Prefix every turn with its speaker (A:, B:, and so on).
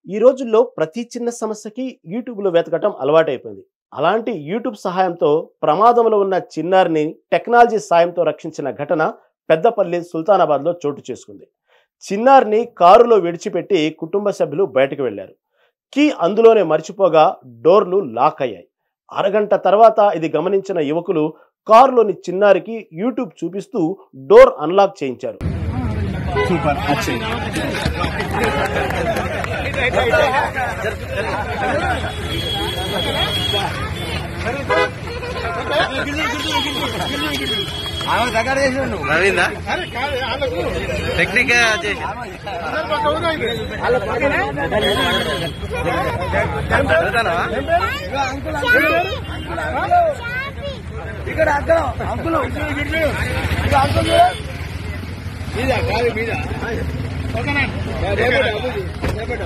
A: ఈ రోజుల్లో ప్రతి చిన్న సమస్యకి యూట్యూబ్లో వెతకటం అలవాటైపోయింది. అలాంటి యూట్యూబ్ సహాయంతో ప్రమాదంలో ఉన్న చిన్నారిని టెక్నాలజీ సాయంతో రక్షించిన ఘటన పెద్దపల్లి సుల్తానాబాద్లో చోటు చేసుకుంది. చిన్నారిని కారులో విడిచిపెట్టి కుటుంబ సభ్యులు బయటకు వెళ్లారు. కీ అందులోనే మర్చిపోగా డోర్లు లాక్ అయ్యాయి. అరగంట తర్వాత ఇది గమనించిన యువకులు కారులోని చిన్నారికి యూట్యూబ్ చూపిస్తూ డోర్ అన్లాక్ చేయించారు.
B: ఇక్కడ అంకులు మీద